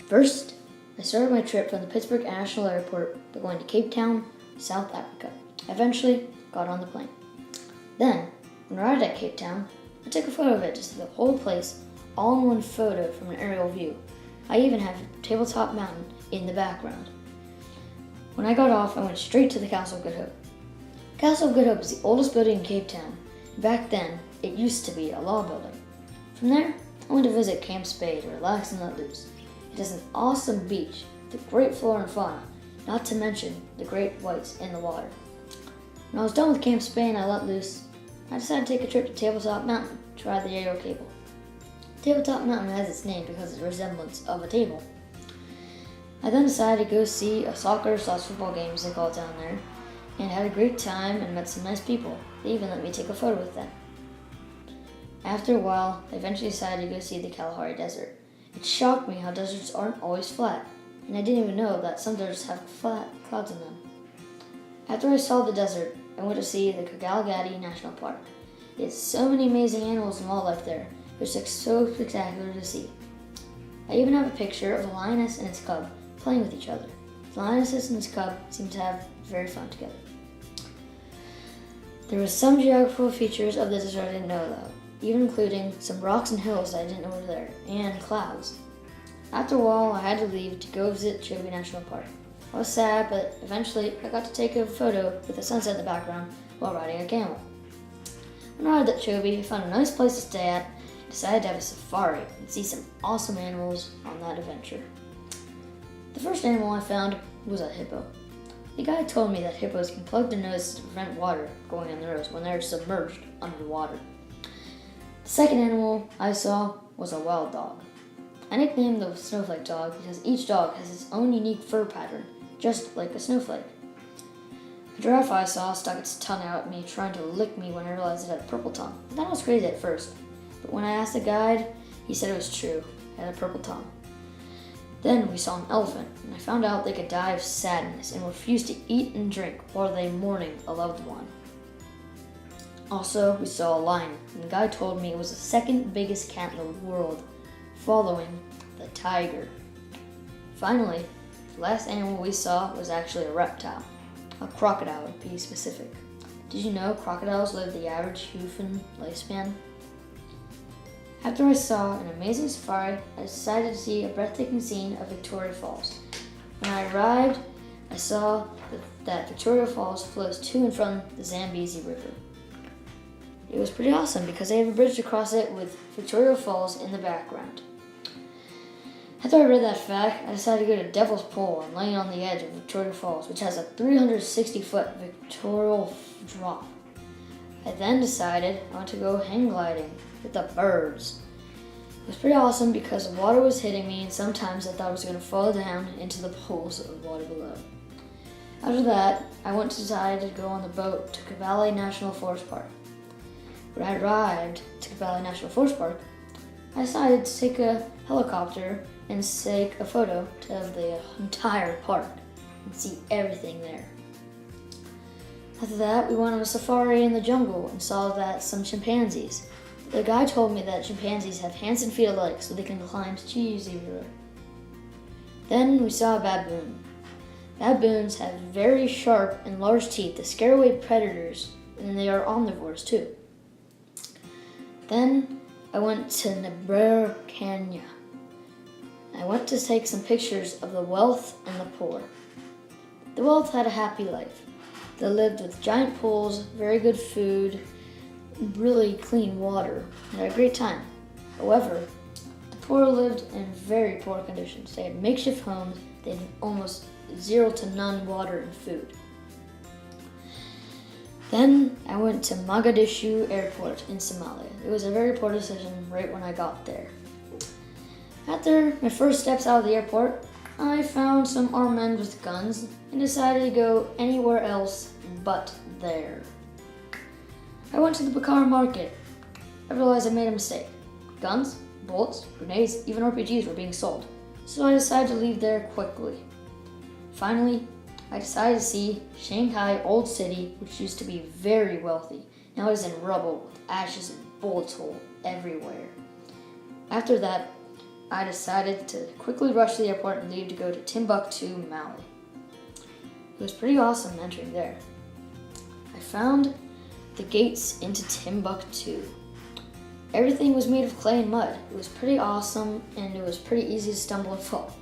First, I started my trip from the Pittsburgh International Airport by going to Cape Town, South Africa. I eventually got on the plane. Then, when I arrived at Cape Town, I took a photo of it to see the whole place, all in one photo from an aerial view. I even have Tabletop Mountain in the background. When I got off, I went straight to the Castle of Good Hope. Castle of Good Hope is the oldest building in Cape Town. Back then, it used to be a law building. From there, I went to visit Camp Spade to relax and let loose. It is an awesome beach with great flora and fauna, not to mention the great whites in the water. When I was done with Camp Spade and I let loose, I decided to take a trip to Tabletop Mountain to ride the aerial cable. Tabletop Mountain has its name because of the resemblance of a table. I then decided to go see a soccer/football game, as they call it down there, and had a great time and met some nice people. They even let me take a photo with them. After a while, I eventually decided to go see the Kalahari Desert. It shocked me how deserts aren't always flat, and I didn't even know that some deserts have flat clouds in them. After I saw the desert, I went to see the Kalahari National Park. There's so many amazing animals and wildlife there, which looks so spectacular to see. I even have a picture of a lioness and its cub playing with each other. The lioness and its cub seem to have very fun together. There were some geographical features of the desert I didn't know about, even including some rocks and hills that I didn't know were there, and clouds. After a while, I had to leave to go visit Chobe National Park. I was sad, but eventually I got to take a photo with the sunset in the background while riding a camel. When I arrived at Chobe, I found a nice place to stay at and decided to have a safari and see some awesome animals on that adventure. The first animal I found was a hippo. The guy told me that hippos can plug their noses to prevent water going in their nose when they're submerged underwater. The second animal I saw was a wild dog. I nicknamed the snowflake dog because each dog has its own unique fur pattern, just like a snowflake. A giraffe I saw stuck its tongue out at me, trying to lick me when I realized it had a purple tongue. I thought it was crazy at first, but when I asked the guide, he said it was true. It had a purple tongue. Then we saw an elephant, and I found out they could die of sadness and refuse to eat and drink while they mourning a loved one. Also, we saw a lion, and the guide told me it was the second biggest cat in the world, following the tiger. Finally, the last animal we saw was actually a reptile, a crocodile to be specific. Did you know crocodiles live the average human lifespan? After I saw an amazing safari, I decided to see a breathtaking scene of Victoria Falls. When I arrived, I saw that Victoria Falls flows to and from the Zambezi River. It was pretty awesome because they have a bridge across it with Victoria Falls in the background. After I read that fact, I decided to go to Devil's Pool and lay on the edge of Victoria Falls, which has a 360-foot Victoria drop. I then decided I want to go hang gliding with the birds. It was pretty awesome because the water was hitting me and sometimes I thought I was going to fall down into the pools of water below. After that, I decided to go on the boat to Kalahari National Forest Park. When I arrived to Kalahari National Forest Park, I decided to take a helicopter and take a photo of the entire park and see everything there. After that, we went on a safari in the jungle and saw that some chimpanzees. The guy told me that chimpanzees have hands and feet alike so they can climb trees easily. Then we saw a baboon. Baboons have very sharp and large teeth that scare away predators, and they are omnivores too. Then I went to Nebra, Kenya. I went to take some pictures of the wealth and the poor. The wealth had a happy life. They lived with giant pools, very good food, really clean water, and had a great time. However, the poor lived in very poor conditions. They had makeshift homes, they had almost zero to none water and food. Then I went to Mogadishu Airport in Somalia. It was a very poor decision right when I got there. After my first steps out of the airport, I found some armed men with guns and decided to go anywhere else but there. I went to the Bakar market. I realized I made a mistake. Guns, bullets, grenades, even RPGs were being sold, so I decided to leave there quickly. Finally, I decided to see Shanghai Old City, which used to be very wealthy. Now it is in rubble with ashes and bullets hole everywhere. After that, I decided to quickly rush to the airport and leave to go to Timbuktu, Mali. It was pretty awesome entering there. I found the gates into Timbuktu. Everything was made of clay and mud. It was pretty awesome, and it was pretty easy to stumble and fall.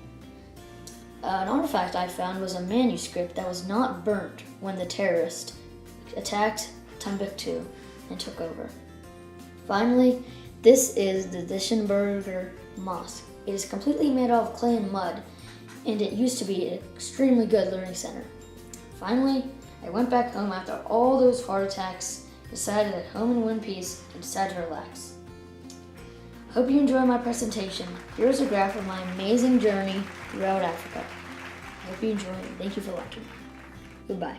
An artifact I found was a manuscript that was not burnt when the terrorists attacked Timbuktu and took over. Finally, this is the Dishenberger Mosque. It is completely made out of clay and mud, and it used to be an extremely good learning center. Finally, I went back home after all those heart attacks, decided at home in one piece, and decided to relax. Hope you enjoyed my presentation. Here's a graph of my amazing journey throughout Africa. I hope you enjoyed it. Thank you for watching. Goodbye.